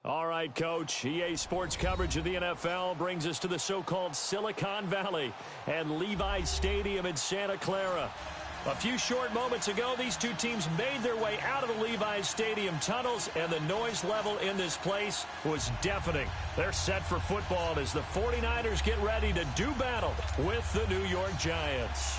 All right, Coach. EA Sports coverage of the NFL brings us to the so-called Silicon Valley and Levi's Stadium in Santa Clara. A few short moments ago, these two teams made their way out of the Levi's Stadium tunnels, and the noise level in this place was deafening. They're set for football as the 49ers get ready to do battle with the New York Giants.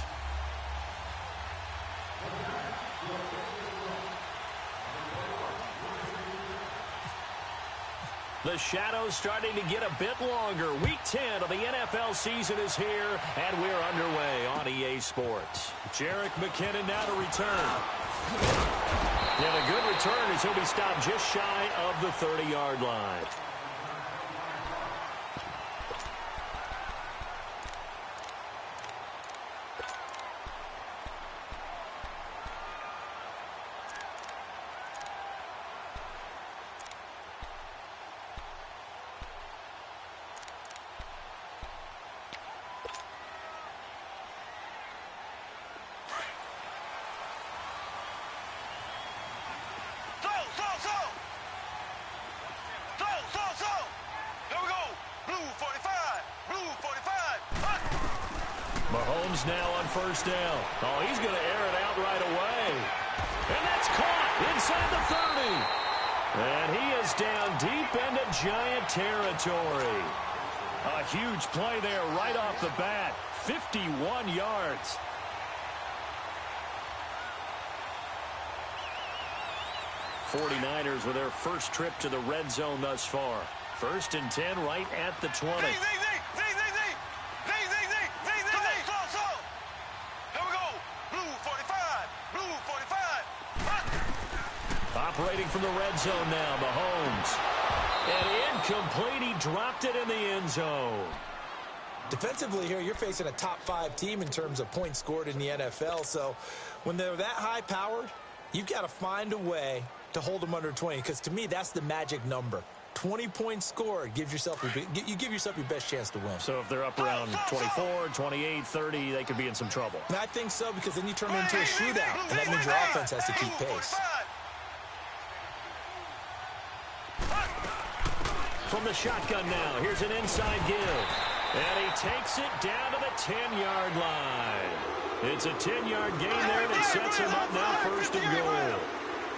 The shadow's starting to get a bit longer. Week 10 of the NFL season is here, and we're underway on EA Sports. Jerick McKinnon now to return. And a good return as he'll be stopped just shy of the 30-yard line. Mahomes now on first down. Oh, he's going to air it out right away. And that's caught inside the 30. And he is down deep into Giant territory. A huge play there right off the bat. 51 yards. '49ers with their first trip to the red zone thus far. 1st and 10 right at the 20. Operating from the red zone now, Mahomes. And incomplete, he dropped it in the end zone. Defensively here, you're facing a top 5 team in terms of points scored in the NFL. So when they're that high-powered, you've got to find a way to hold them under 20. Because to me, that's the magic number. 20 points scored, you give yourself your best chance to win. So if they're up around 24, 28, 30, they could be in some trouble. And I think so, because then you turn it into a shootout, and that means your offense has to keep pace. From the shotgun now, here's an inside give. And he takes it down to the 10-yard line. It's a 10-yard gain there, and it sets him up now 1st and goal.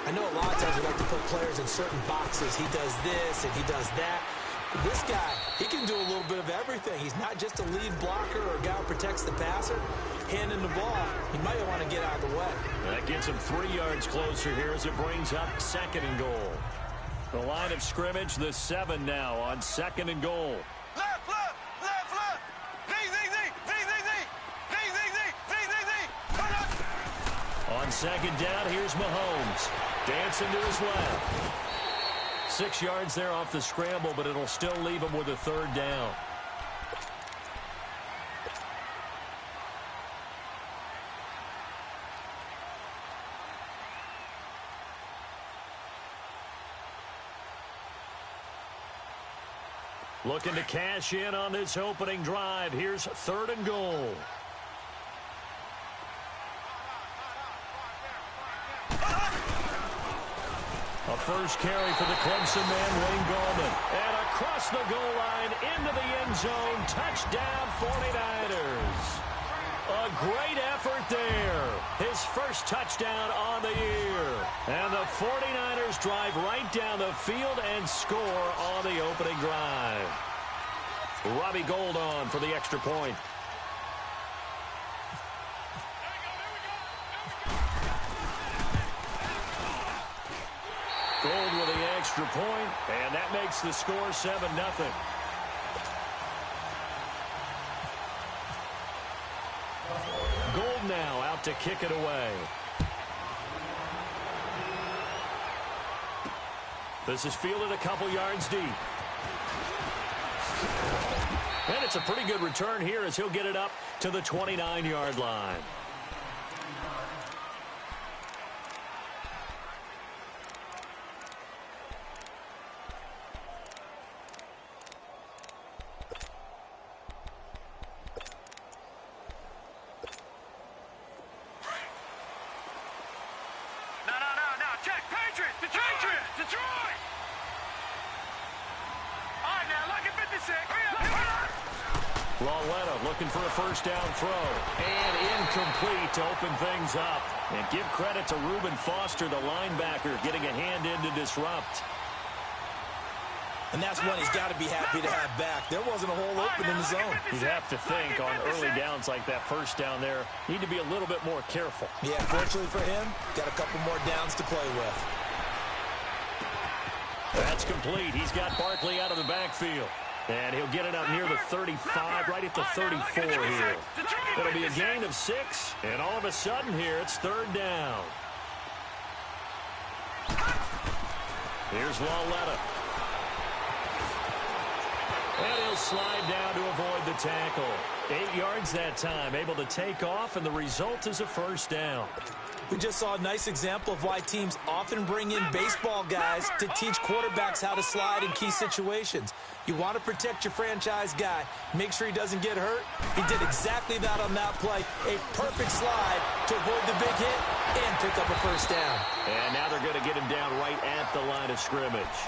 I know a lot of times we like to put players in certain boxes. He does this and he does that. But this guy, he can do a little bit of everything. He's not just a lead blocker or a guy who protects the passer. Handing the ball, he might want to get out of the way. That gets him 3 yards closer here as it brings up 2nd and goal. The line of scrimmage, the 7 now on 2nd and goal. Left. On 2nd down, here's Mahomes. Dancing to his left. 6 yards there off the scramble, but it'll still leave him with a 3rd down. Looking to cash in on this opening drive. Here's 3rd and goal. A first carry for the Clemson man, Wayne Gallman. And across the goal line, into the end zone. Touchdown, 49ers. A great effort there. His first touchdown on the year. And the 49ers drive right down the field and score on the opening drive. Robbie Gould on for the extra point. Gould with the extra point, and that makes the score 7-0. Gould now out to kick it away. This is fielded a couple yards deep. And it's a pretty good return here as he'll get it up to the 29-yard line. Lauletta looking for a first down throw. And incomplete to open things up. And give credit to Reuben Foster, the linebacker, getting a hand in to disrupt. And that's one he's got to be happy to have back. There wasn't a hole open in the zone. You'd have to think on early downs like that first down there, need to be a little bit more careful. Yeah, fortunately for him, got a couple more downs to play with. That's complete. He's got Barkley out of the backfield. And he'll get it up near the 35, right at the 34 here. It'll be a gain of 6, and all of a sudden here, it's third down. Here's Lauletta. And he'll slide down to avoid the tackle. 8 yards that time, able to take off, and the result is a first down. We just saw a nice example of why teams often bring in baseball guys to teach quarterbacks how to slide in key situations. You want to protect your franchise guy. Make sure he doesn't get hurt. He did exactly that on that play. A perfect slide to avoid the big hit and pick up a first down. And now they're going to get him down right at the line of scrimmage.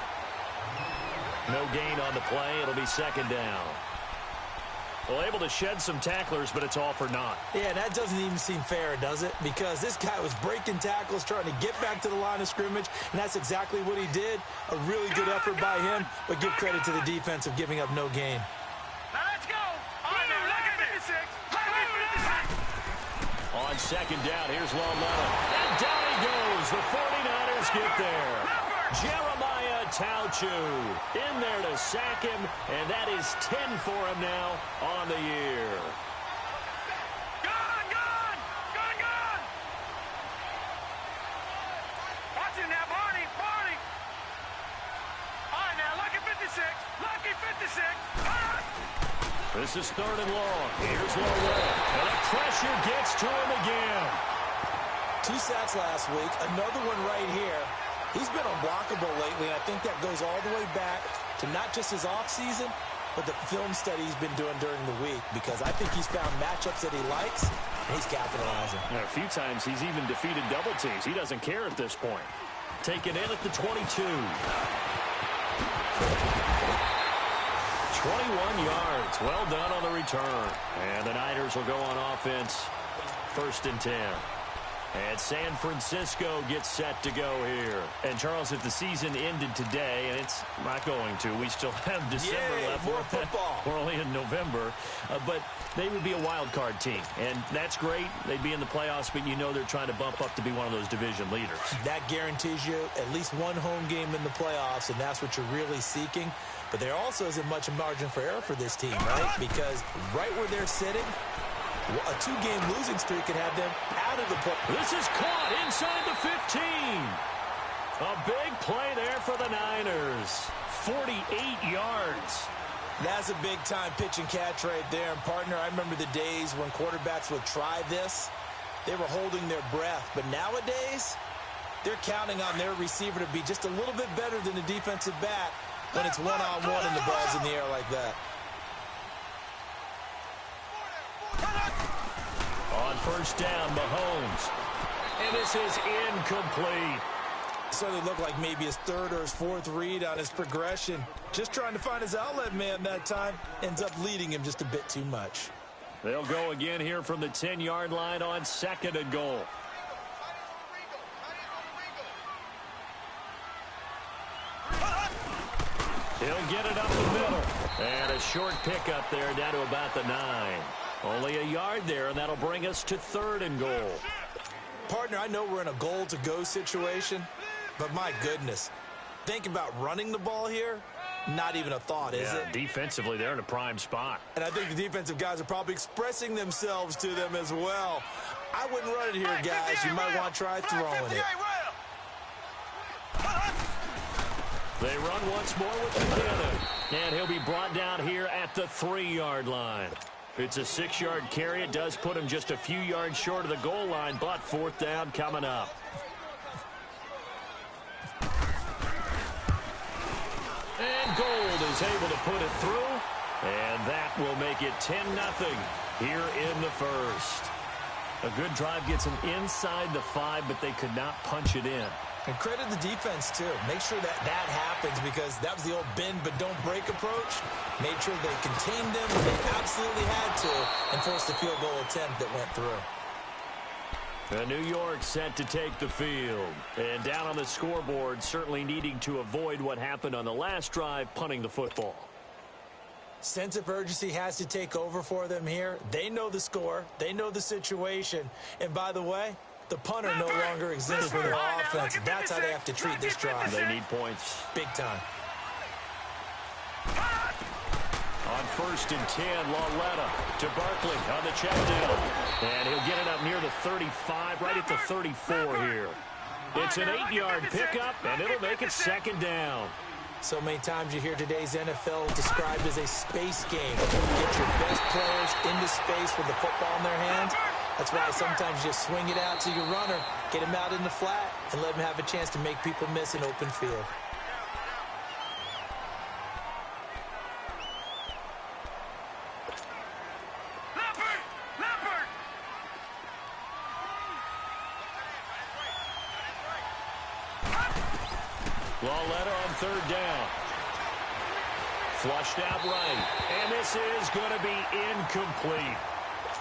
No gain on the play. It'll be second down. Well, able to shed some tacklers, but it's all for naught. Yeah, that doesn't even seem fair, does it? Because this guy was breaking tackles, trying to get back to the line of scrimmage, and that's exactly what he did. A really good effort by him, but give credit to the defense of giving up no gain. Now let's go. On second down, here's Lauletta. And down he goes. The 49ers get there. Jeremiah Tauchu in there to sack him, and that is 10 for him now on the year. Gone! Watch him now, Barney! All right, now, lucky 56. This is third and long. Here's Lauletta, and the pressure gets to him again. 2 sacks last week, another one right here. He's been unblockable lately, and I think that goes all the way back to not just his offseason, but the film study he's been doing during the week, because I think he's found matchups that he likes, and he's capitalizing. And a few times he's even defeated double teams. He doesn't care at this point. Taken in at the 22. 21 yards. Well done on the return. And the Niners will go on offense. First and 10. And San Francisco gets set to go here. And, Charles, if the season ended today, and it's not going to, we still have December left. More football. We're only in November. But they would be a wild card team. And that's great. They'd be in the playoffs, but you know they're trying to bump up to be one of those division leaders. That guarantees you at least one home game in the playoffs, and that's what you're really seeking. But there also isn't much margin for error for this team, right? Because right where they're sitting, a 2-game losing streak could have them out of the play. This is caught inside the 15. A big play there for the Niners. 48 yards. That's a big-time pitch and catch right there. And, partner, I remember the days when quarterbacks would try this. They were holding their breath. But nowadays, they're counting on their receiver to be just a little bit better than the defensive back when it's one-on-one and the ball's in the air like that. On first down, Mahomes. And this is incomplete. Certainly looked like maybe his third or his fourth read on his progression. Just trying to find his outlet man that time. Ends up leading him just a bit too much. They'll go again here from the 10-yard line on second and goal. He'll get it up the middle. And a short pickup there down to about the 9. Only a yard there, and that'll bring us to third and goal. Partner, I know we're in a goal-to-go situation, but my goodness, think about running the ball here. Not even a thought, is it? Defensively, they're in a prime spot. And I think the defensive guys are probably expressing themselves to them as well. I wouldn't run it here, guys. You might want to try throwing it. They run once more with McKinnon. And he'll be brought down here at the 3-yard line. It's a 6-yard carry. It does put him just a few yards short of the goal line, but fourth down coming up. And Gold is able to put it through, and that will make it 10-0 here in the first. A good drive gets them inside the 5, but they could not punch it in. And credit the defense, too. Make sure that that happens because that was the old bend but don't break approach. Made sure they contained them when they absolutely had to and forced the field goal attempt that went through. New York set to take the field. And down on the scoreboard, certainly needing to avoid what happened on the last drive, punting the football. Sense of urgency has to take over for them here. They know the score. They know the situation. And by the way, the punter no longer exists for their offense. That's how they have to treat this drive. They need points. Big time. On 1st and 10, Lauletta to Barkley on the check down. And he'll get it up near the 35, right at the 34 here. It's an 8-yard pickup, and it'll make it 2nd down. So many times you hear today's NFL described as a space game. Get your best players into space with the football in their hands. That's why sometimes you just swing it out to your runner, get him out in the flat, and let him have a chance to make people miss an open field. Lauletta on 3rd down. Flushed out right. And this is going to be incomplete.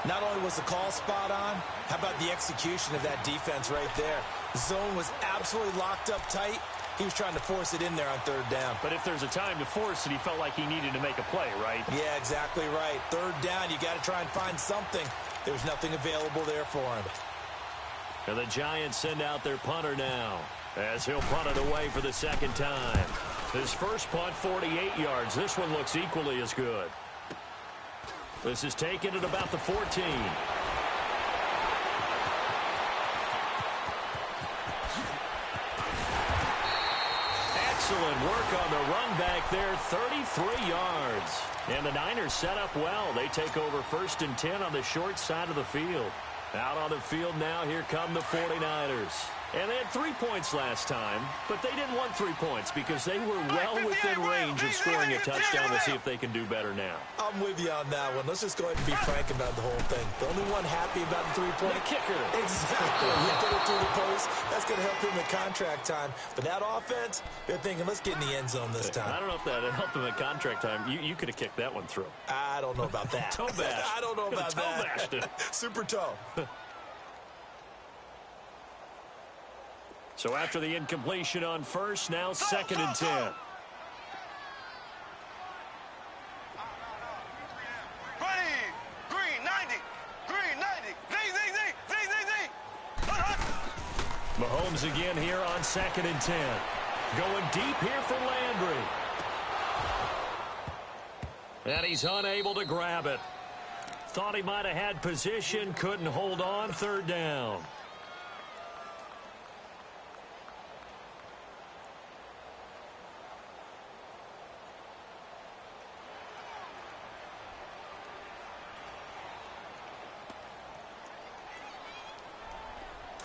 Not only was the call spot on, how about the execution of that defense right there? The zone was absolutely locked up tight. He was trying to force it in there on 3rd down. But if there's a time to force it, he felt like he needed to make a play, right? Yeah, exactly right. 3rd down, you got to try and find something. There's nothing available there for him. And the Giants send out their punter now, as he'll punt it away for the 2nd time. His first punt, 48 yards. This one looks equally as good. This is taken at about the 14. Excellent work on the run back there, 33 yards. And the Niners set up well. They take over 1st and 10 on the short side of the field. Out on the field now, here come the 49ers. And they had 3 points last time, but they didn't want 3 points because they were well within range of scoring a touchdown. We'll see if they can do better now. I'm with you on that one. Let's just go ahead and be frank about the whole thing. The only one happy about the 3-point kicker. Exactly. He put it through the post. That's going to help him at contract time. But that offense, they're thinking, let's get in the end zone this time. I don't know if that helped him at contract time. You could have kicked that one through. I don't know about that. Toe bash. I don't know about toe that. bashed it. Super toe. So after the incompletion on 1st, now 2nd and 10. Green 90. Green 90. Z. Mahomes again here on 2nd and 10. Going deep here for Landry. And he's unable to grab it. Thought he might have had position, couldn't hold on, 3rd down.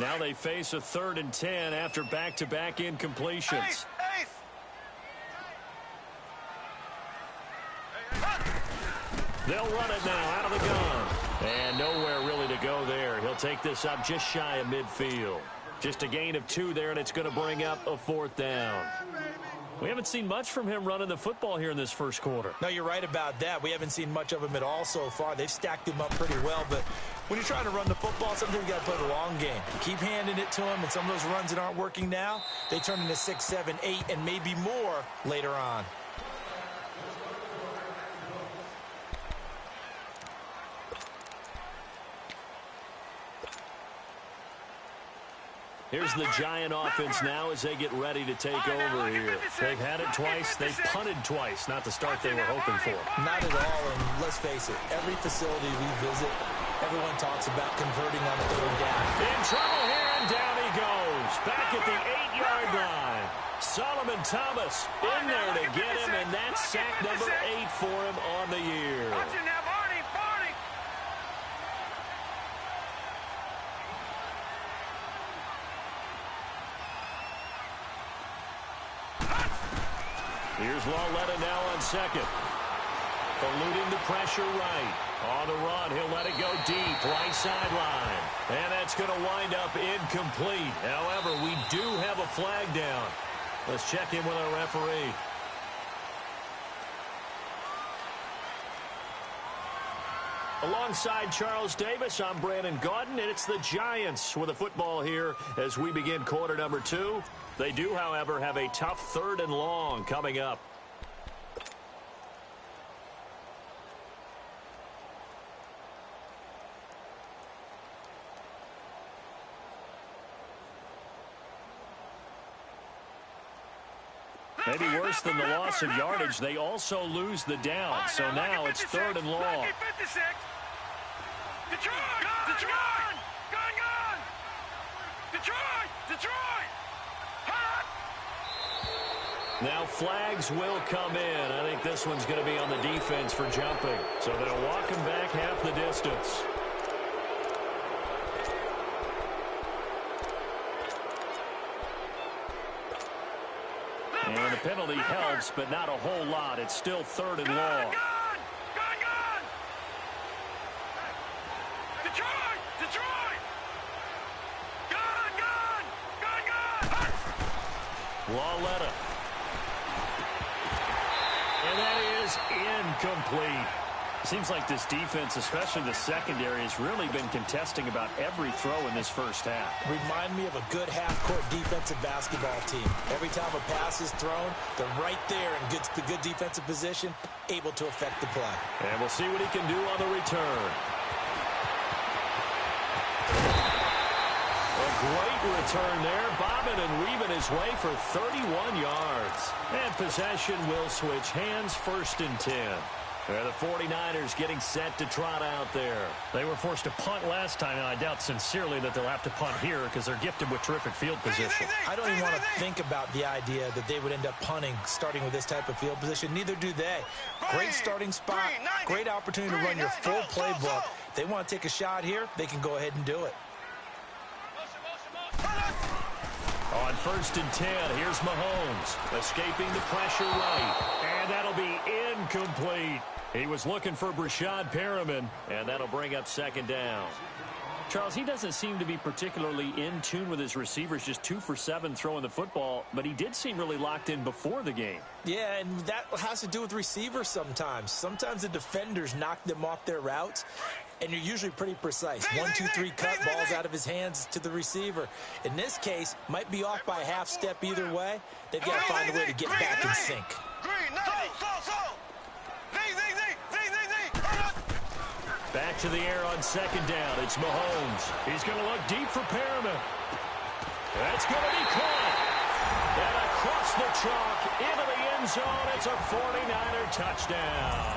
Now they face a 3rd and 10 after back-to-back incompletions. They'll run it now out of the gun. And nowhere really to go there. He'll take this up just shy of midfield. Just a gain of 2 there, and it's going to bring up a 4th down. We haven't seen much from him running the football here in this first quarter. No, you're right about that. We haven't seen much of him at all so far. They've stacked him up pretty well, but when you're trying to run the football, sometimes you got to play the long game. You keep handing it to him, and some of those runs that aren't working now, they turn into 6, 7, 8, and maybe more later on. Here's the Giant offense now as they get ready to take over here. They've had it twice. They've punted twice. Not the start they were hoping for. Not at all, and let's face it, every facility we visit, everyone talks about converting on 3rd down. In trouble here, and down he goes. Back at the 8-yard line. Solomon Thomas in there to get him, and that's sack number 8 for him on the year. Here's Lauletta now on 2nd. eluding the pressure right. On the run, he'll let it go deep, right sideline. And that's going to wind up incomplete. However, we do have a flag down. Let's check in with our referee. Alongside Charles Davis, I'm Brandon Gaudin, and it's the Giants with the football here as we begin quarter number 2. They do, however, have a tough 3rd and long coming up. Maybe worse than the loss of yardage, they also lose the down. So now it's 3rd and long. Detroit! Detroit! Gone! Detroit! Now flags will come in. I think this one's going to be on the defense for jumping. So they'll walk him back half the distance. And the penalty helps, but not a whole lot. It's still 3rd and long. Gone! Detroit! Gone! Lawletta. And that is incomplete. Seems like this defense, especially the secondary, has really been contesting about every throw in this first half. Remind me of a good half-court defensive basketball team. Every time a pass is thrown, they're right there in good defensive position, able to affect the play. And we'll see what he can do on the return. A great return there, bobbing and weaving his way for 31 yards. And possession will switch hands, 1st and 10. The 49ers getting set to trot out there. They were forced to punt last time, and I doubt sincerely that they'll have to punt here because they're gifted with terrific field position. I don't even want to think about the idea that they would end up punting starting with this type of field position. Neither do they. Great starting spot, great opportunity to run your full playbook. If they want to take a shot here, they can go ahead and do it. On 1st and 10, here's Mahomes, escaping the pressure right. And that'll be incomplete. He was looking for Brashad Perriman, and that'll bring up 2nd down. Charles, he doesn't seem to be particularly in tune with his receivers, just 2 for 7 throwing the football, but he did seem really locked in before the game. Yeah, and that has to do with receivers sometimes. Sometimes the defenders knock them off their routes, and you're usually pretty precise. 1, 2, 3 cut, balls out of his hands to the receiver. In this case, might be off by a half step either way. They've got to find a way to get back in sync. Back to the air on 2nd down. It's Mahomes. He's going to look deep for Perriman. That's going to be caught. And across the chalk into the end zone. It's a 49er touchdown.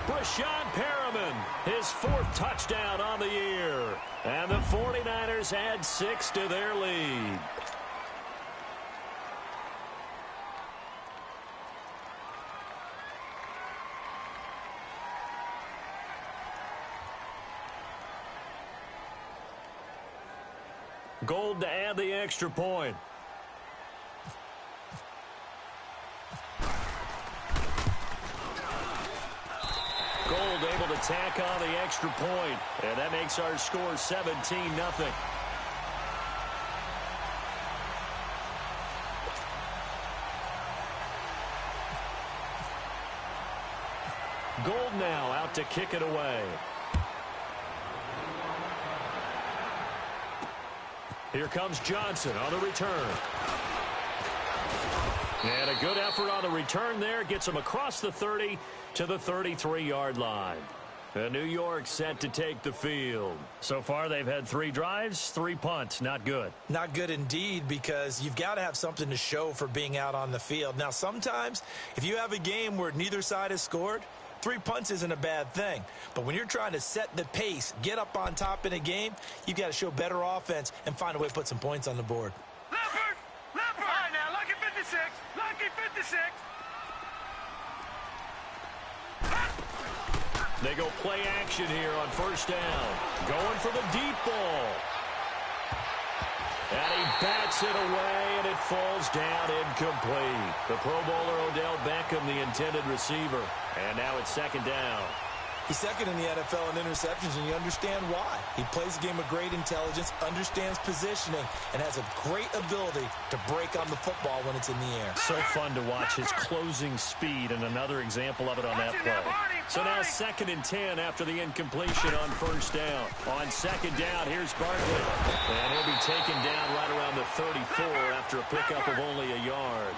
Brashad Perriman, his 4th touchdown on the year. And the 49ers add 6 to their lead. Gold to add the extra point. Gold able to tack on the extra point. And that makes our score 17-0. Gold now out to kick it away. Here comes Johnson on the return. And a good effort on the return there. Gets him across the 30 to the 33-yard line. And New York set to take the field. So far, they've had 3 drives, 3 punts. Not good. Not good indeed, because you've got to have something to show for being out on the field. Now, sometimes, if you have a game where neither side has scored, 3 punts isn't a bad thing. But when you're trying to set the pace, get up on top in a game, you've got to show better offense and find a way to put some points on the board. Leopard! All right, now, lucky 56. Lucky 56. They go play action here on 1st down. Going for the deep ball. And he bats it away, and it falls down incomplete. The Pro Bowler Odell Beckham, the intended receiver. And now it's second down. He's second in the NFL in interceptions, and you understand why. He plays a game of great intelligence, understands positioning, and has a great ability to break on the football when it's in the air. So fun to watch his closing speed, and another example of it on that play. So now second and 10 after the incompletion on first down. On second down, here's Barkley. And he'll be taken down right around the 34 after a pickup of only a yard.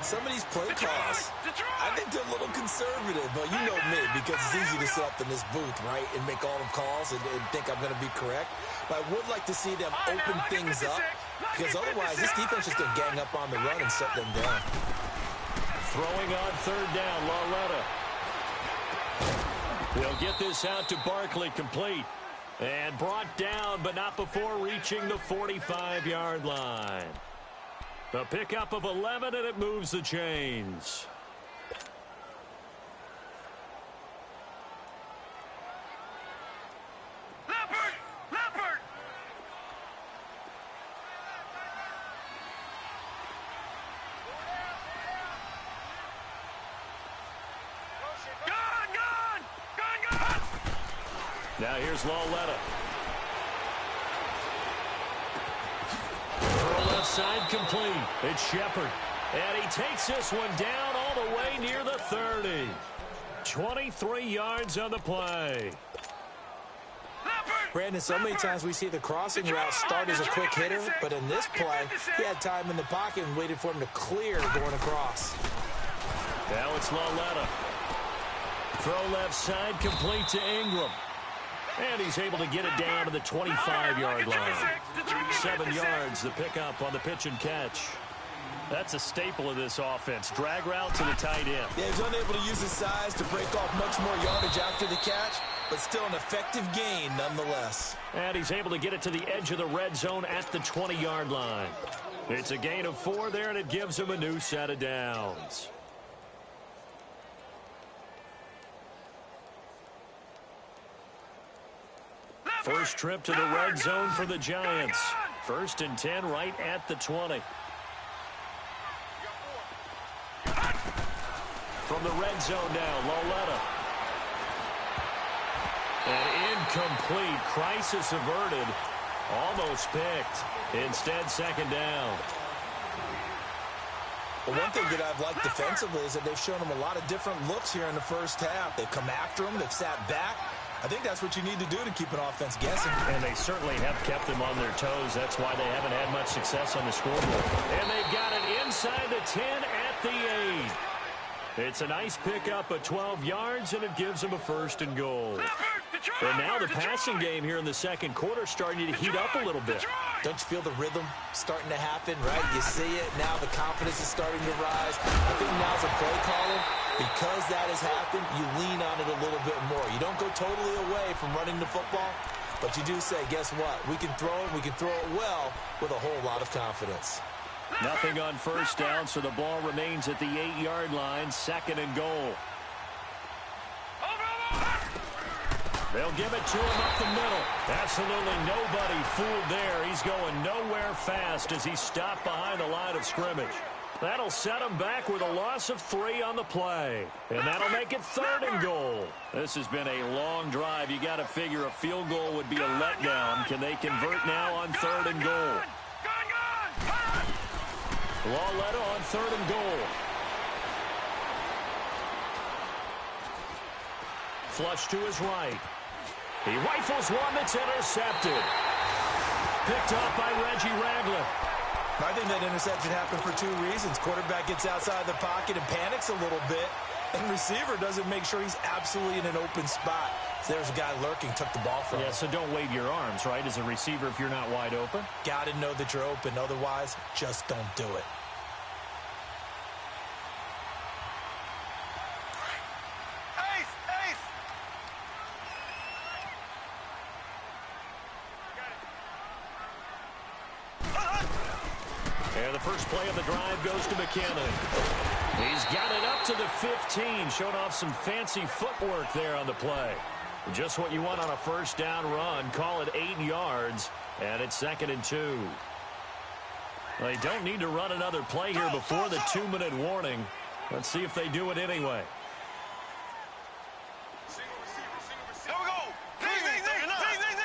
Some of these play calls, I think they're a little conservative, but you know me, because it's easy to sit up in this booth, right, and make all the calls and think I'm going to be correct. But I would like to see them open things up, because otherwise this defense is going to gang up on the run and shut them down. Throwing on third down, Lauletta. He'll get this out to Barkley, complete. And brought down, but not before reaching the 45-yard line. A pickup of 11, and it moves the chains. Leopard! Gone! Now here's Lauletta. Side complete. It's Shepard. And he takes this one down all the way near the 30. 23 yards on the play. Brandon, so many times we see the crossing route start as a quick hitter, but in this play, he had time in the pocket and waited for him to clear going across. Now it's Lauletta. Throw left side complete to Ingram. And he's able to get it down to the 25-yard line. 7 yards, the pickup on the pitch and catch. That's a staple of this offense. Drag route to the tight end. Yeah, he's unable to use his size to break off much more yardage after the catch, but still an effective gain nonetheless. And he's able to get it to the edge of the red zone at the 20-yard line. It's a gain of 4 there, and it gives him a new set of downs. First trip to the red zone for the Giants. 1st and 10 right at the 20. From the red zone now, Lauletta. And incomplete. Crisis averted. Almost picked. Instead, second down. Well, one thing that I've liked defensively is that they've shown him a lot of different looks here in the first half. They've come after him. They've sat back. I think that's what you need to do to keep an offense guessing. And they certainly have kept them on their toes. That's why they haven't had much success on the scoreboard. And they've got it inside the 10 at the 8. It's a nice pickup of 12 yards, and it gives them a 1st and goal. And now the passing game here in the second quarter starting to heat up a little bit. Don't you feel the rhythm starting to happen, right? You see it. Now the confidence is starting to rise. I think now's a play caller. Because that has happened, you lean on it a little bit more. You don't go totally away from running the football, but you do say, guess what? We can throw it. We can throw it well with a whole lot of confidence. Nothing on first down, so the ball remains at the 8-yard line. 2nd and goal. They'll give it to him up the middle. Absolutely nobody fooled there. He's going nowhere fast as he's stopped behind the line of scrimmage. That'll set him back with a loss of 3 on the play. And that'll make it 3rd and goal. This has been a long drive. You got to figure a field goal would be a letdown. Can they convert now on 3rd and goal? Lauletta on 3rd and goal. Flush to his right. He rifles one that's intercepted. Picked up by Reggie Ragland. I think that interception happened for 2 reasons. Quarterback gets outside the pocket and panics a little bit, and receiver doesn't make sure he's absolutely in an open spot. So there's a guy lurking, took the ball from him. Yeah, so don't wave your arms, right, as a receiver if you're not wide open. Got to know that you're open. Otherwise, just don't do it. And the first play of the drive goes to McKinnon. He's got it up to the 15, showing off some fancy footwork there on the play. Just what you want on a first down run. Call it 8 yards, and it's 2nd and 2. They don't need to run another play here before the 2-minute warning. Let's see if they do it anyway. Here we go. Green 39. Green 39.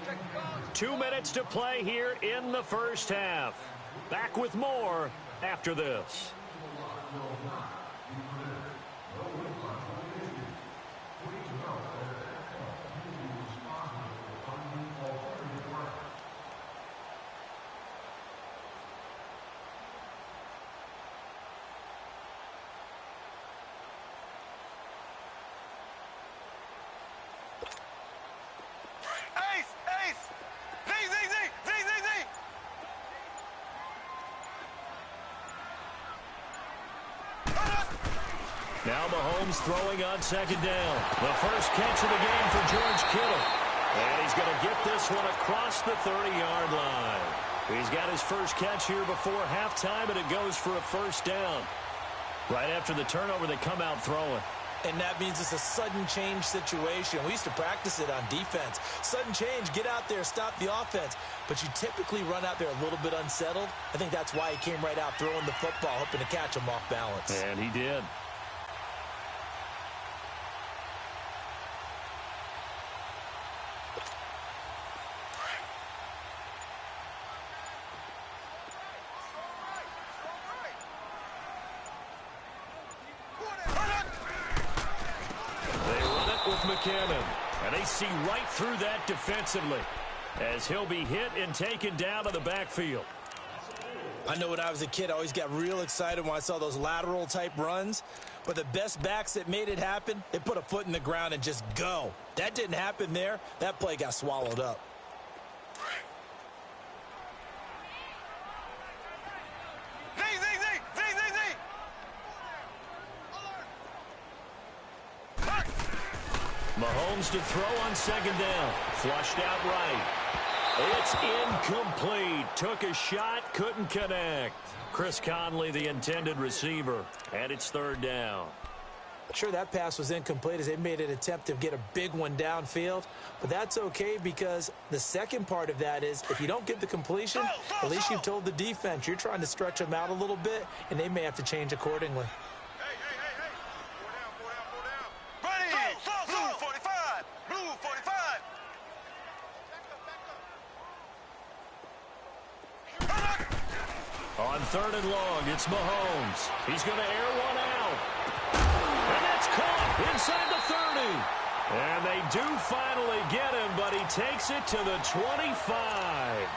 Check it out. 2 minutes to play here in the first half. Back with more after this. Now Mahomes throwing on second down. The first catch of the game for George Kittle. And he's going to get this one across the 30-yard line. He's got his first catch here before halftime, and it goes for a first down. Right after the turnover, they come out throwing. And that means it's a sudden change situation. We used to practice it on defense. Sudden change, get out there, stop the offense. But you typically run out there a little bit unsettled. I think that's why he came right out throwing the football, hoping to catch him off balance. And he did. And they see right through that defensively as he'll be hit and taken down to the backfield. I know when I was a kid, I always got real excited when I saw those lateral type runs. But the best backs that made it happen, they put a foot in the ground and just go. That didn't happen there. That play got swallowed up. Mahomes to throw on second down. Flushed out right. It's incomplete. Took a shot, couldn't connect. Chris Conley, the intended receiver, and it's third down. Sure, that pass was incomplete as they made an attempt to get a big one downfield, but that's okay because the second part of that is if you don't get the completion, at least you've told the defense you're trying to stretch them out a little bit, and they may have to change accordingly. On third and long, it's Mahomes. He's going to air one out. And that's caught inside the 30. And they do finally get him, but he takes it to the 25.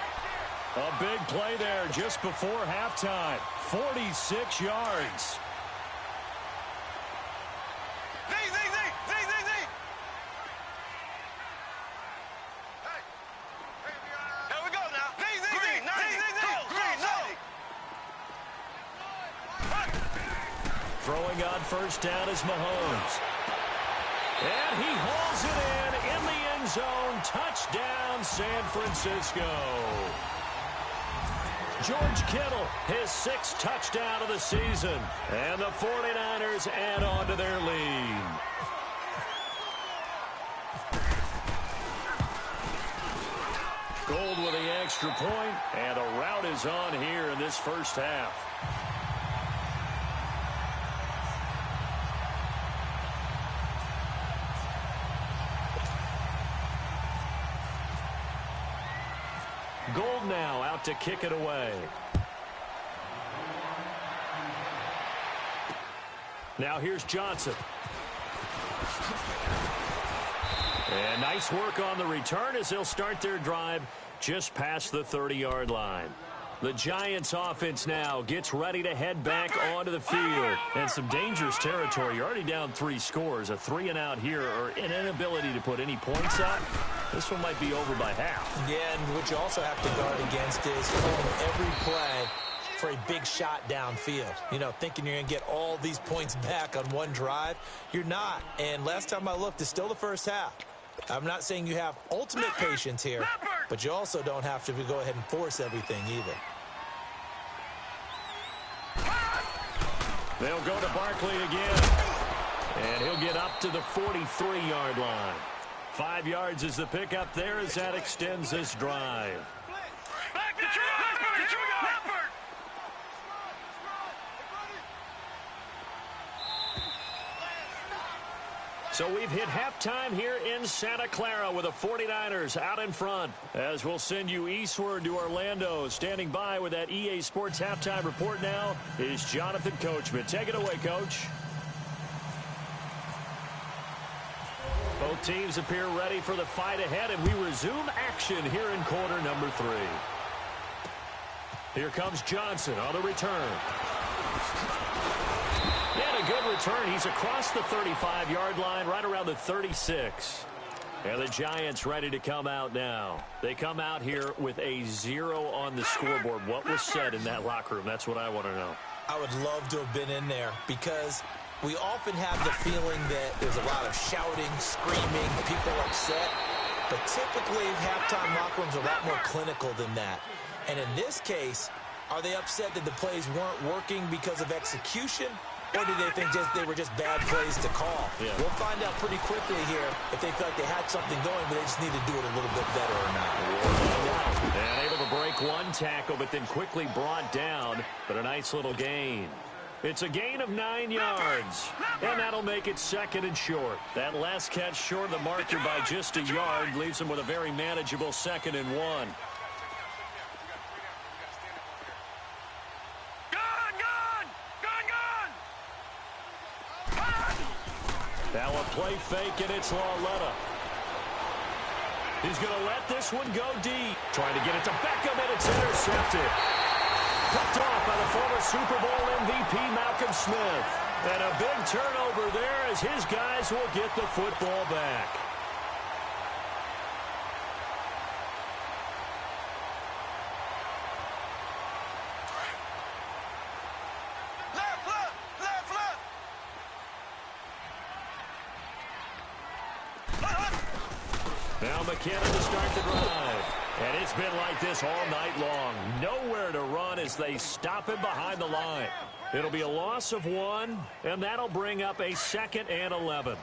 A big play there just before halftime. 46 yards. Throwing on first down is Mahomes. And he hauls it in the end zone. Touchdown, San Francisco. George Kittle, his 6th touchdown of the season. And the 49ers add on to their lead. Gold with the extra point, and a rout is on here in this first half. Gold now out to kick it away. Now here's Johnson. And nice work on the return as they'll start their drive just past the 30-yard line. The Giants offense now gets ready to head back onto the field. And some dangerous territory. You're already down 3 scores. A 3-and-out here or an inability to put any points up. This one might be over by half. Yeah, and what you also have to guard against is calling every play for a big shot downfield. You know, thinking you're going to get all these points back on one drive. You're not. And last time I looked, it's still the first half. I'm not saying you have ultimate patience here, but you also don't have to go ahead and force everything either. They'll go to Barkley again. And he'll get up to the 43-yard line. 5 yards is the pickup there as that extends this drive. Back to Leopard! So we've hit halftime here in Santa Clara with the 49ers out in front. As we'll send you eastward to Orlando. Standing by with that EA Sports halftime report now is Jonathan Coachman. Take it away, Coach. Both teams appear ready for the fight ahead, and we resume action here in quarter number 3. Here comes Johnson on the return. And a good return. He's across the 35-yard line, right around the 36. And the Giants ready to come out now. They come out here with a 0 on the scoreboard. What was said in that locker room? That's what I want to know. I would love to have been in there because we often have the feeling that there's a lot of shouting, screaming, people upset. But typically, halftime locker rooms are a lot more clinical than that. And in this case, are they upset that the plays weren't working because of execution? Or do they think they were just bad plays to call? Yeah. We'll find out pretty quickly here if they feel like they had something going, but they just need to do it a little bit better or not. And able to break one tackle, but then quickly brought down. But a nice little gain. It's a gain of 9 yards, and that'll make it 2nd and short. That last catch short of the marker by just a yard leaves them with a very manageable 2nd and 1. Now a play fake, and it's Lauletta. He's going to let this one go deep. Trying to get it to Beckham, and it's intercepted. Picked off by the former Super Bowl MVP Malcolm Smith. And a big turnover there as his guys will get the football back. Now McKinnon to start the drive. And it's been like this all night long. Nowhere to run as they stop him behind the line. It'll be a loss of 1, and that'll bring up a 2nd and 11.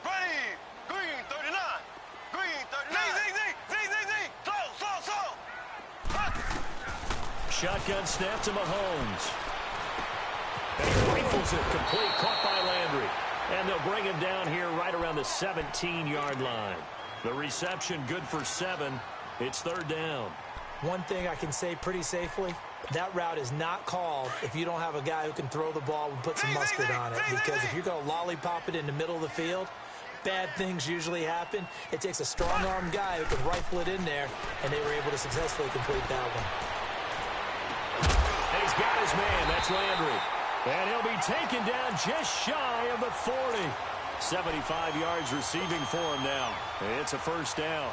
Ready. Green 39. Green 39. Shotgun snap to Mahomes. And he rifles it complete, caught by Landry. And they'll bring him down here right around the 17-yard line. The reception good for 7. It's 3rd down. One thing I can say pretty safely, that route is not called if you don't have a guy who can throw the ball and put some mustard on it. Because if you're going to lollipop it in the middle of the field, bad things usually happen. It takes a strong-arm guy who can rifle it in there, and they were able to successfully complete that one. And he's got his man. That's Landry. And he'll be taken down just shy of the 40. 75 yards receiving for him now. It's a 1st down.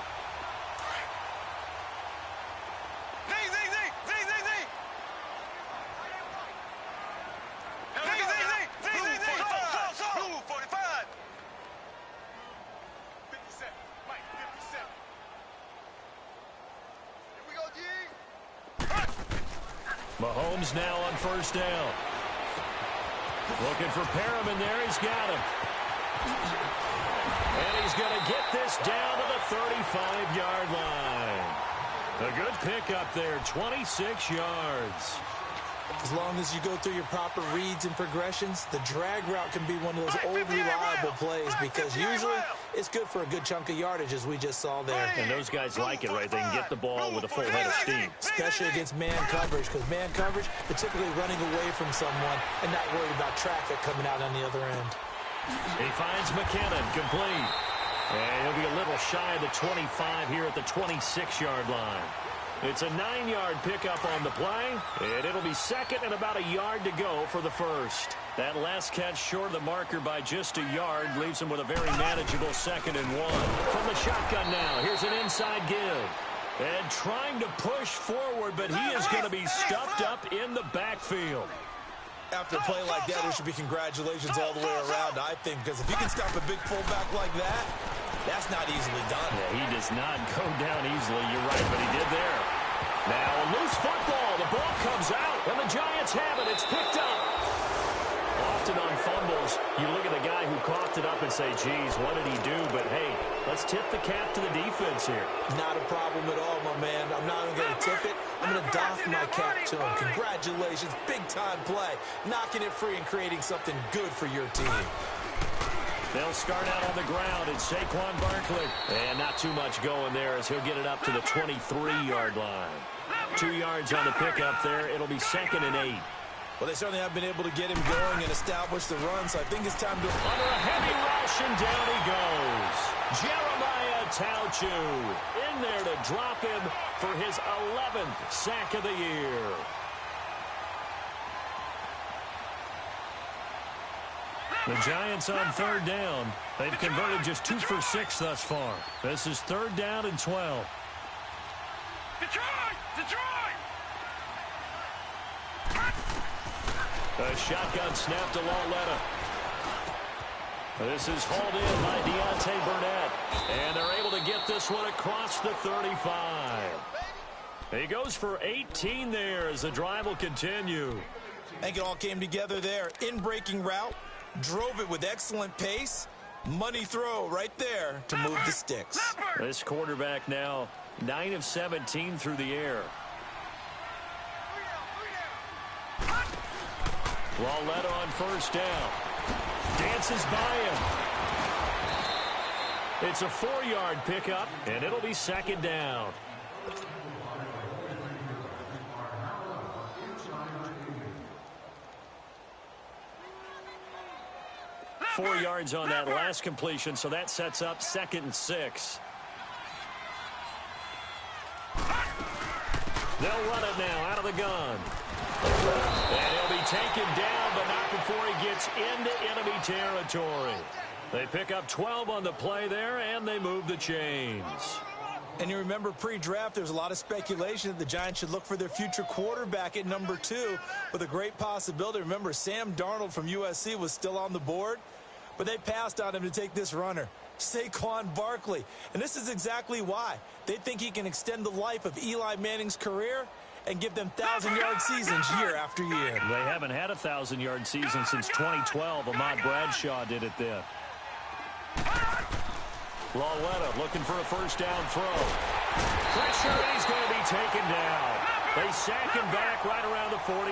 Mahomes now on 1st down. Looking for Perriman there. He's got him. And he's going to get this down to the 35-yard line. A good pickup there, 26 yards. As long as you go through your proper reads and progressions, the drag route can be one of those old reliable plays because usually it's good for a good chunk of yardage, as we just saw there. And those guys like it, right? They can get the ball with a full head of steam. Especially against man coverage, because man coverage, they're typically running away from someone and not worried about traffic coming out on the other end. He finds McKinnon, complete. And he'll be a little shy of the 25 here at the 26-yard line. It's a 9-yard pickup on the play, and it'll be 2nd and about a yard to go for the 1st. That last catch short of the marker by just a yard leaves him with a very manageable 2nd and 1. From the shotgun now, here's an inside give. And trying to push forward, but he is going to be stuffed up in the backfield. After a play like that, there should be congratulations all the way around, I think, because if you can stop a big fullback like that, that's not easily done. Yeah, he does not go down easily, you're right, but he did there. Now a loose football. The ball comes out, and the Giants have it. It's picked up. Often on fumbles, you look at the guy who coughed it up and say, geez, what did he do? But, hey, let's tip the cap to the defense here. Not a problem at all, my man. I'm not even going to tip it. I'm going to doff my cap to him. Congratulations. Big-time play. Knocking it free and creating something good for your team. They'll start out on the ground. It's Saquon Barkley. And not too much going there as he'll get it up to the 23-yard line. 2 yards on the pickup there. It'll be 2nd and 8. Well, they certainly have been able to get him going and establish the run, so I think it's time to... Under a heavy rush, and down he goes. Jeremiah Tauchu in there to drop him for his 11th sack of the year. The Giants on 3rd down. They've converted just 2 for 6 thus far. This is 3rd down and 12. Detroit! A shotgun snap to Lauletta. This is hauled in by Deontay Burnett. And they're able to get this one across the 35. He goes for 18 there as the drive will continue. I think it all came together there. In-breaking route. Drove it with excellent pace. Money throw right there to move the sticks. This quarterback now 9 of 17 through the air. Lauletta on 1st down. Dances by him. It's a 4-yard pickup, and it'll be 2nd down. Four yards on that last completion, so that sets up 2nd and 6. They'll run it now out of the gun. And he'll be taken down, but not before he gets into enemy territory. They pick up 12 on the play there, and they move the chains. And you remember pre-draft, there's a lot of speculation that the Giants should look for their future quarterback at number 2 with a great possibility. Remember, Sam Darnold from USC was still on the board, but they passed on him to take this runner, Saquon Barkley. And this is exactly why. They think he can extend the life of Eli Manning's career and give them 1,000-yard seasons year after year. They haven't had a 1,000-yard season since 2012. Ahmad Bradshaw did it then. Lauletta looking for a 1st down throw. Pressure, and he's going to be taken down. They sack him back right around the 44.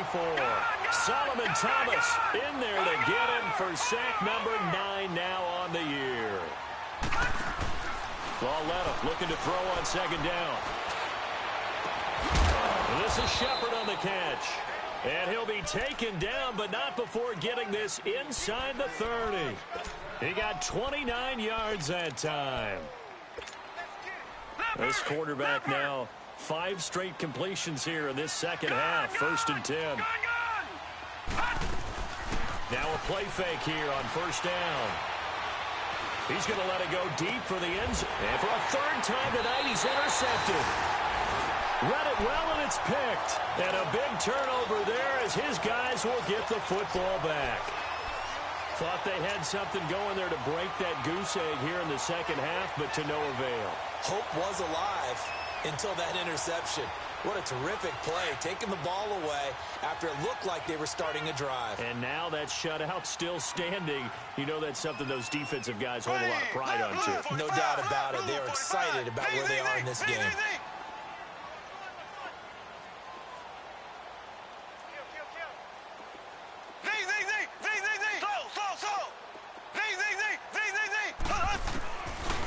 Solomon Thomas in there to get him for sack number 9 now on the year. Lauletta looking to throw on 2nd down. This is Shepard on the catch. And he'll be taken down, but not before getting this inside the 30. He got 29 yards that time. This quarterback now 5 straight completions here in this 2nd half. 1st and 10. Now a play fake here on 1st down. He's going to let it go deep for the end zone. And for a 3rd time tonight, he's intercepted. Read it well, and it's picked. And a big turnover there as his guys will get the football back. Thought they had something going there to break that goose egg here in the 2nd half, but to no avail. Hope was alive until that interception. What a terrific play, taking the ball away after it looked like they were starting a drive. And now that shutout still standing. You know that's something those defensive guys hold a lot of pride on, too. No doubt about it. They're excited about where they are in this game.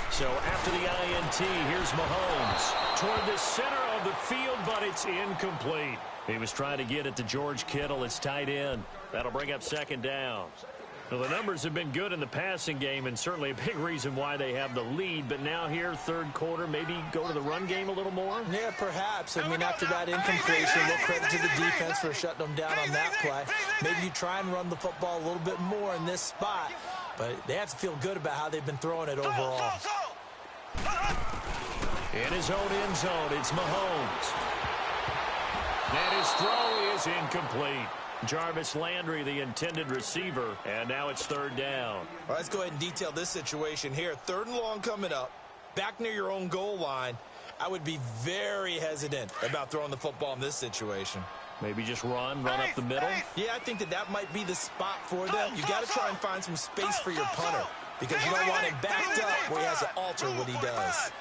So after the INT, here's Mahomes toward the center of the field, but it's incomplete. He was trying to get it to George Kittle. It's tight end. That'll bring up 2nd down. Well, the numbers have been good in the passing game, and certainly a big reason why they have the lead. But now here, 3rd quarter, maybe go to the run game a little more? Yeah, perhaps. I mean, after that incompletion, no credit to the defense for shutting them down on that play. Maybe you try and run the football a little bit more in this spot. But they have to feel good about how they've been throwing it overall. In his own end zone, it's Mahomes. And his throw is incomplete. Jarvis Landry, the intended receiver, and now it's 3rd down. All right, let's go ahead and detail this situation here. 3rd and long coming up, back near your own goal line, I would be very hesitant about throwing the football in this situation. Maybe just run up the middle? Yeah, I think that might be the spot for them. You got to try and find some space for your punter because you don't want him backed up where he has to alter what he does.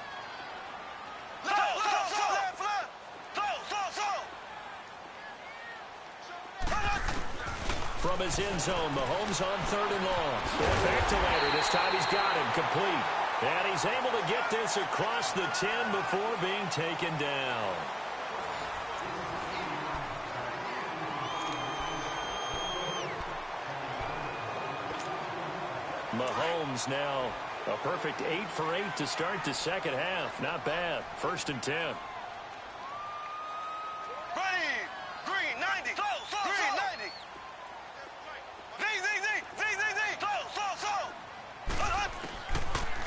From his end zone, Mahomes on 3rd and long. And back to later. This time he's got him complete. And he's able to get this across the 10 before being taken down. Mahomes now a perfect 8 for 8 to start the second half. Not bad. 1st and 10. Green 90. Green 90.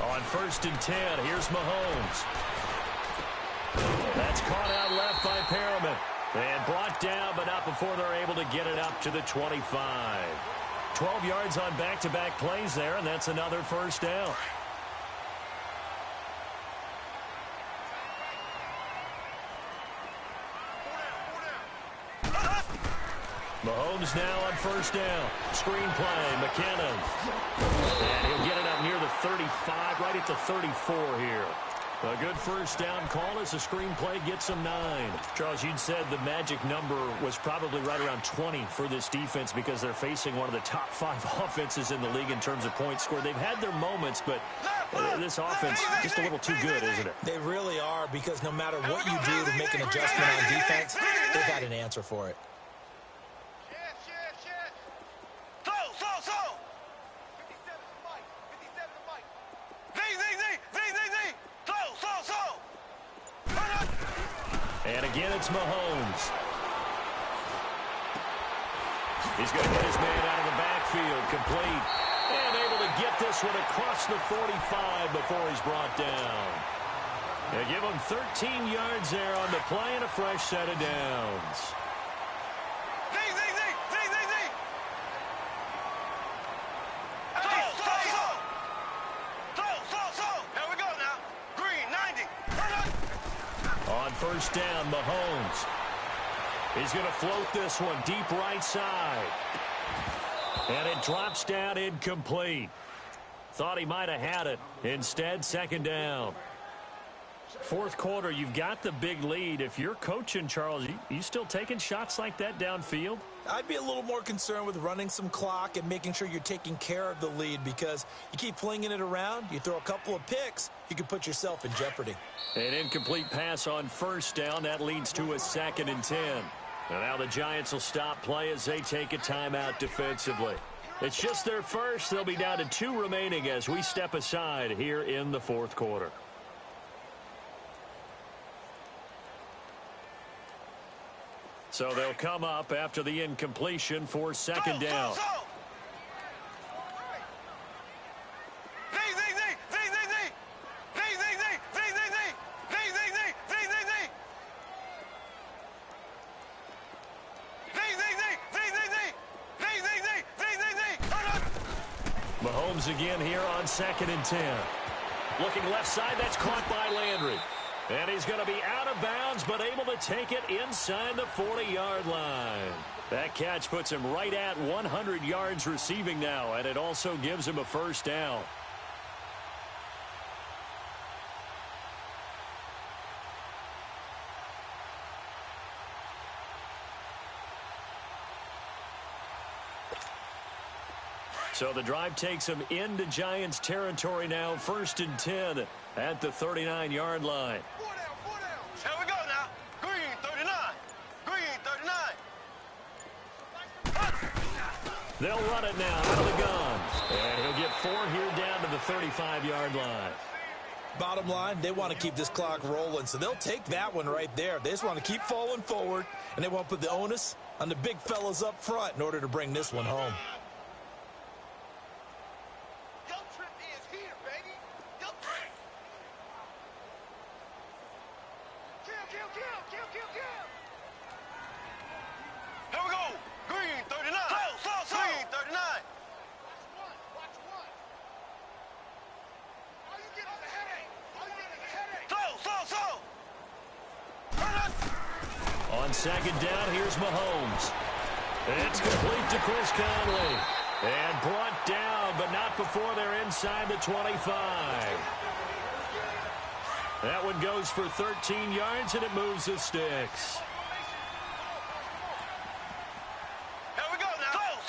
On 1st and 10, here's Mahomes. That's caught out left by Perriman. And brought down, but not before they're able to get it up to the 25. 12 yards on back-to-back plays there, and that's another 1st down. Mahomes now on 1st down. Screen play, McKinnon. And he'll get it up near the 35, right at the 34 here. A good 1st down call as the screenplay gets him 9. Charles, you'd said the magic number was probably right around 20 for this defense because they're facing one of the top 5 offenses in the league in terms of points scored. They've had their moments, but this offense just a little too good, isn't it? They really are because no matter what you do to make an adjustment on defense, they've got an answer for it. And again, it's Mahomes. He's going to get his man out of the backfield, complete. And able to get this one across the 45 before he's brought down. They give him 13 yards there on the play and a fresh set of downs. On 1st down, Mahomes. He's going to float this one deep right side. And it drops down incomplete. Thought he might have had it. Instead, 2nd down. 4th quarter, you've got the big lead. If you're coaching, Charles, you still taking shots like that downfield? I'd be a little more concerned with running some clock and making sure you're taking care of the lead because you keep flinging it around, you throw a couple of picks, you can put yourself in jeopardy. An incomplete pass on 1st down. That leads to a 2nd and 10. And now the Giants will stop play as they take a timeout defensively. It's just their first. They'll be down to 2 remaining as we step aside here in the 4th quarter. So they'll come up after the incompletion for 2nd down. Mahomes again here on 2nd and 10. Looking left side, that's caught by Landry. And he's going to be out of bounds, but able to take it inside the 40-yard line. That catch puts him right at 100 yards receiving now, and it also gives him a 1st down. So the drive takes him into Giants territory now. 1st and 10 at the 39-yard line. Here we go now. Green 39. Green 39. They'll run it now out of the gun. And he'll get 4 here down to the 35-yard line. Bottom line, they want to keep this clock rolling, so they'll take that one right there. They just want to keep falling forward, and they want to put the onus on the big fellas up front in order to bring this one home. On second down, here's Mahomes. It's complete to Chris Conley. And brought down, but not before they're inside the 25. That one goes for 13 yards, and it moves the sticks. Here we go now.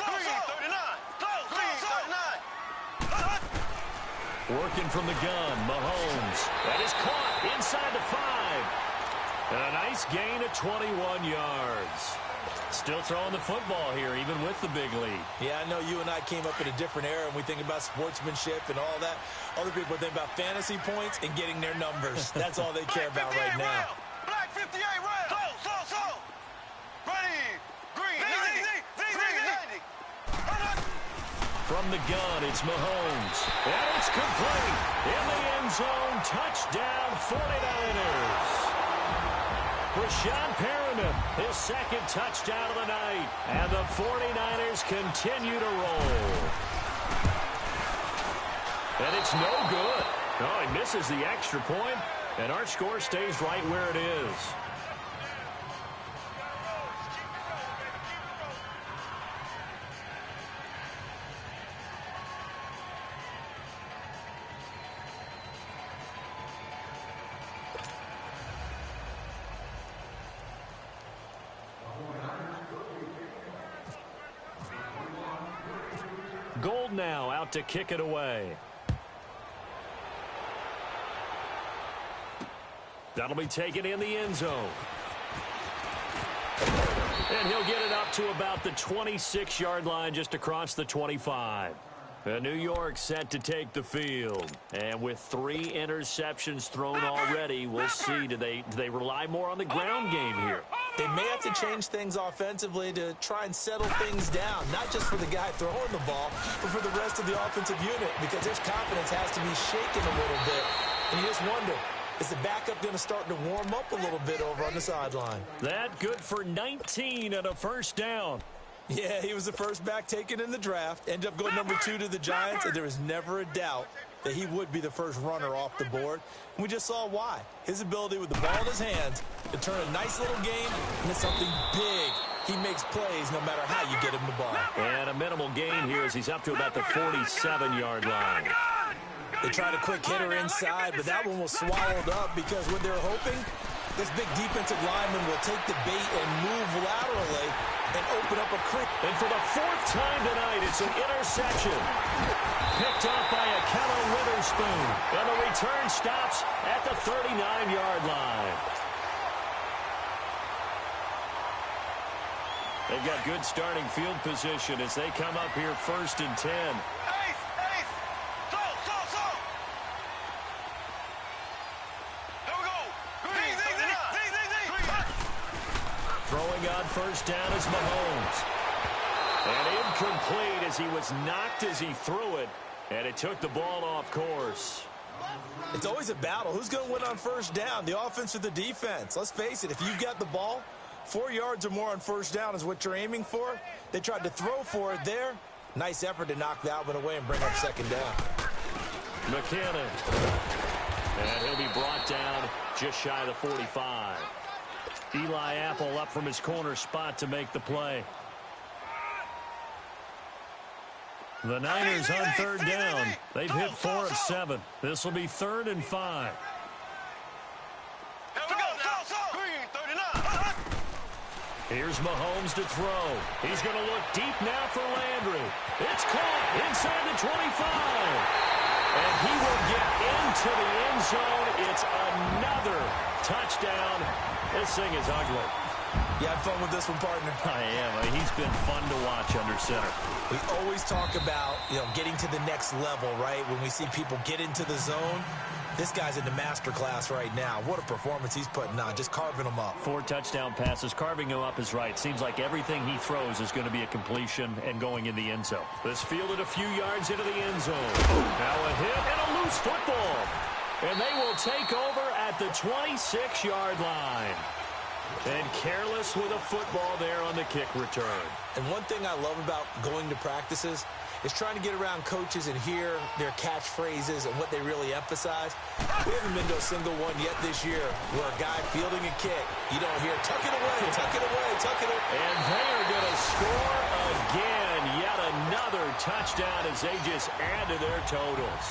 39. Working from the gun, Mahomes. That is caught inside the 5. And a nice gain of 21 yards. Still throwing the football here, even with the big lead. Yeah, I know you and I came up in a different era, and we think about sportsmanship and all that. Other people think about fantasy points and getting their numbers. That's all they care about right now. Black 58 round. So. Ready. Green 90. From the gun, it's Mahomes. And it's complete. In the end zone, touchdown 49ers. Rashawn Perriman, his second touchdown of the night. And the 49ers continue to roll. And it's no good. Oh, he misses the extra point, and our score stays right where it is. Gold now out to kick it away. That'll be taken in the end zone. And he'll get it up to about the 26-yard line, just across the 25. New York set to take the field. And with 3 interceptions thrown already, we'll see. Do they rely more on the ground game here? They may have to change things offensively to try and settle things down, not just for the guy throwing the ball, but for the rest of the offensive unit, because his confidence has to be shaken a little bit. And you just wonder, is the backup going to start to warm up a little bit over on the sideline? That good for 19 and a first down. Yeah, he was the first back taken in the draft, ended up going number 2 to the Giants, and there was never a doubt that he would be the first runner off the board. And we just saw why. His ability with the ball in his hands to turn a nice little game into something big. He makes plays no matter how you get him the ball. And a minimal gain here as he's up to about the 47-yard line. They tried a quick hitter inside, but that one was swallowed up because what they're hoping, this big defensive lineman will take the bait and move laterally and open up a creek. And for the 4th time tonight, it's an interception. Picked off by Akello Witherspoon. And the return stops at the 39-yard line. They've got good starting field position as they come up here 1st and 10. Throwing on first down is Mahomes. And incomplete as he was knocked as he threw it. And it took the ball off course. It's always a battle. Who's going to win on first down, the offense or the defense? Let's face it, if you've got the ball, 4 yards or more on first down is what you're aiming for. They tried to throw for it there. Nice effort to knock that one away and bring up second down. McKinnon. And he'll be brought down just shy of the 45. Eli Apple up from his corner spot to make the play. The Niners on third down. They've hit 4 of 7. This will be 3rd and 5. Here's Mahomes to throw. He's going to look deep now for Landry. It's caught inside the 25. And he will get into the end zone. It's another touchdown. This thing is ugly. You had fun with this one, partner? I am. He's been fun to watch under center. We always talk about, getting to the next level, right? When we see people get into the zone, this guy's in the master class right now. What a performance he's putting on, just carving them up. 4 touchdown passes. Carving him up is right. Seems like everything he throws is going to be a completion and going in the end zone. This fielded a few yards into the end zone. Now a hit and a loose football. And they will take over at the 26-yard line. And careless with a football there on the kick return. And one thing I love about going to practices is trying to get around coaches and hear their catchphrases and what they really emphasize. We haven't been to a single one yet this year where a guy fielding a kick, you don't hear, tuck it away, tuck it away, tuck it away. And they are going to score again. Yet another touchdown as they just add to their totals.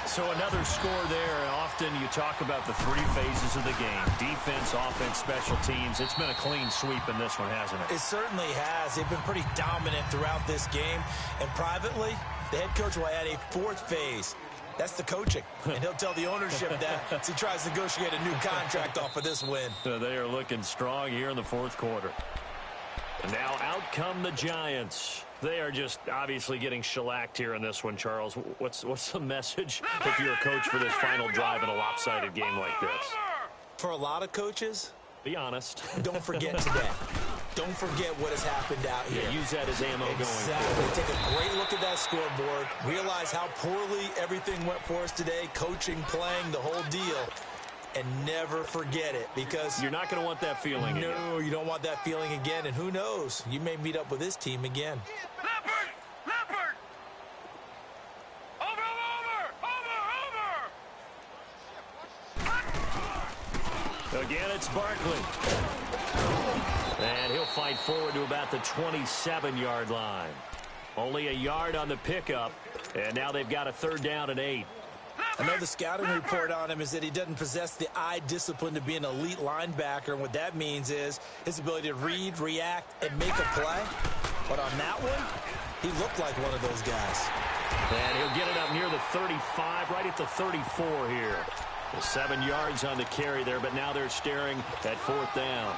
So another score there. Often you talk about the three phases of the game: defense, offense, special teams. It's been a clean sweep in this one, hasn't it? It certainly has. They've been pretty dominant throughout this game. And privately, the head coach will add a fourth phase. That's the coaching. And he'll tell the ownership that as he tries to negotiate a new contract off of this win. They are looking strong here in the fourth quarter. And now out come the Giants. They are just obviously getting shellacked here in this one, Charles. What's the message if you're a coach for this final drive in a lopsided game like this? For a lot of coaches, be honest. Don't forget today. Don't forget what has happened out here. Yeah, use that as ammo going forward. Take a great look at that scoreboard. Realize how poorly everything went for us today. Coaching, playing, the whole deal. And never forget it, because you're not going to want that feeling again. No, you don't want that feeling again. And who knows? You may meet up with this team again. Leopard! Over! Again, it's Barkley. And he'll fight forward to about the 27-yard line. Only a yard on the pickup, and now they've got a 3rd down and 8. I know the scouting report on him is that he doesn't possess the eye discipline to be an elite linebacker, and what that means is his ability to read, react, and make a play. But on that one, he looked like one of those guys. And he'll get it up near the 35, right at the 34 here. 7 yards on the carry there, but now they're staring at 4th down.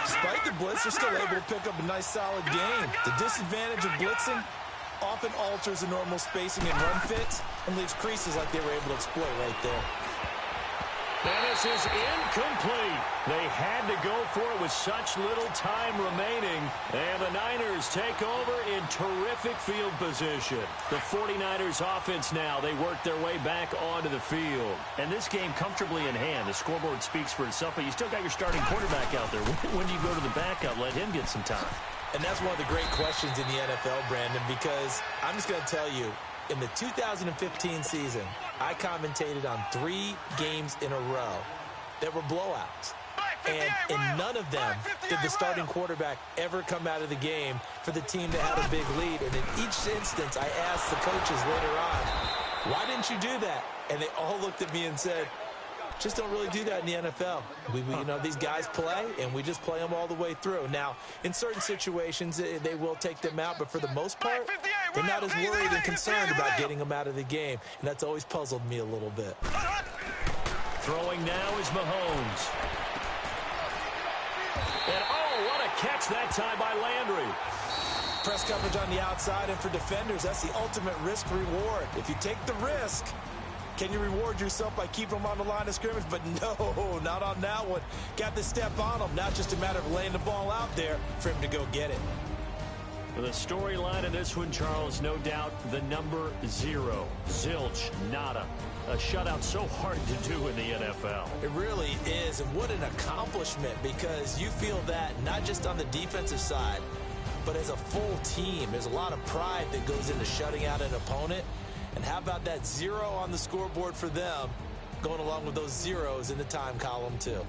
Despite the blitz, they're still able to pick up a nice, solid gain. The disadvantage of blitzing often alters the normal spacing and run fits and leaves creases like they were able to exploit right there. And this is incomplete. They had to go for it with such little time remaining. And the Niners take over in terrific field position. The 49ers offense now, they work their way back onto the field. And this game comfortably in hand. The scoreboard speaks for itself, but you still got your starting quarterback out there. When do you go to the backup? Let him get some time. And that's one of the great questions in the NFL, Brandon, because I'm just going to tell you, in the 2015 season, I commentated on 3 games in a row that were blowouts. And in none of them did the starting quarterback ever come out of the game for the team that had a big lead. And in each instance, I asked the coaches later on, why didn't you do that? And they all looked at me and said, just don't really do that in the NFL. You know, these guys play, and we just play them all the way through. Now, in certain situations, they will take them out, but for the most part, they're not as worried and concerned about getting them out of the game, and that's always puzzled me a little bit. Throwing now is Mahomes. And, oh, what a catch that time by Landry. Press coverage on the outside, and for defenders, that's the ultimate risk-reward. If you take the risk, can you reward yourself by keeping them on the line of scrimmage? But no, not on that one. Got to step on them. Now it's just a matter of laying the ball out there for him to go get it. The storyline in this one, Charles, no doubt the number 0. Zilch, nada. A shutout so hard to do in the NFL. It really is, and what an accomplishment, because you feel that not just on the defensive side, but as a full team. There's a lot of pride that goes into shutting out an opponent. And how about that 0 on the scoreboard for them, going along with those zeros in the time column, too.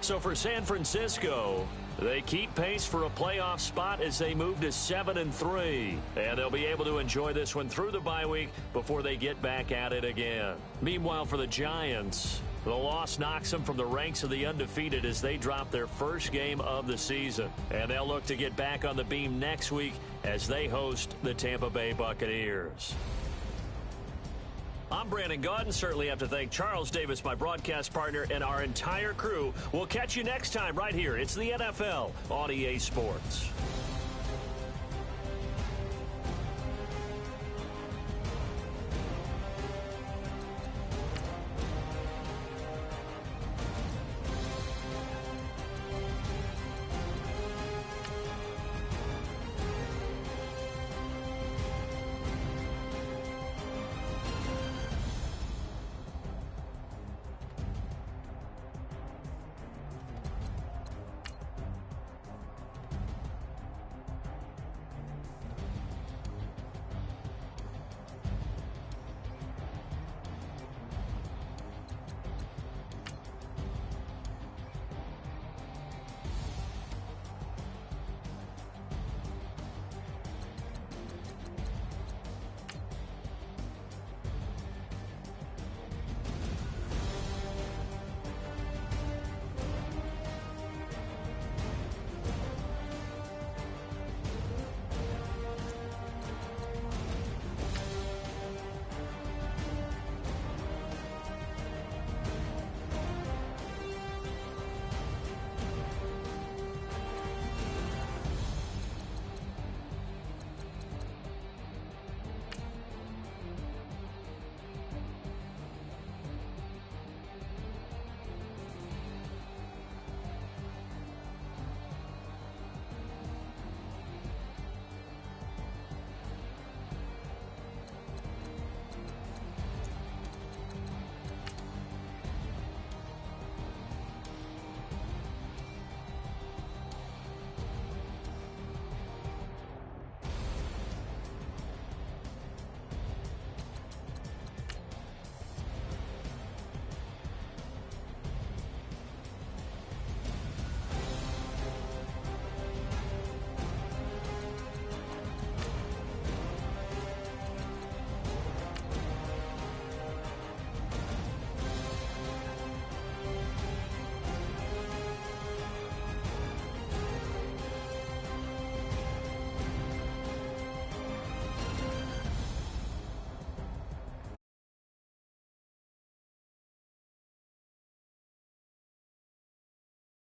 So for San Francisco, they keep pace for a playoff spot as they move to 7-3. And they'll be able to enjoy this one through the bye week before they get back at it again. Meanwhile, for the Giants, the loss knocks them from the ranks of the undefeated as they drop their first game of the season. And they'll look to get back on the beam next week as they host the Tampa Bay Buccaneers. I'm Brandon Gaudin. Certainly have to thank Charles Davis, my broadcast partner, and our entire crew. We'll catch you next time right here. It's the NFL on EA Sports.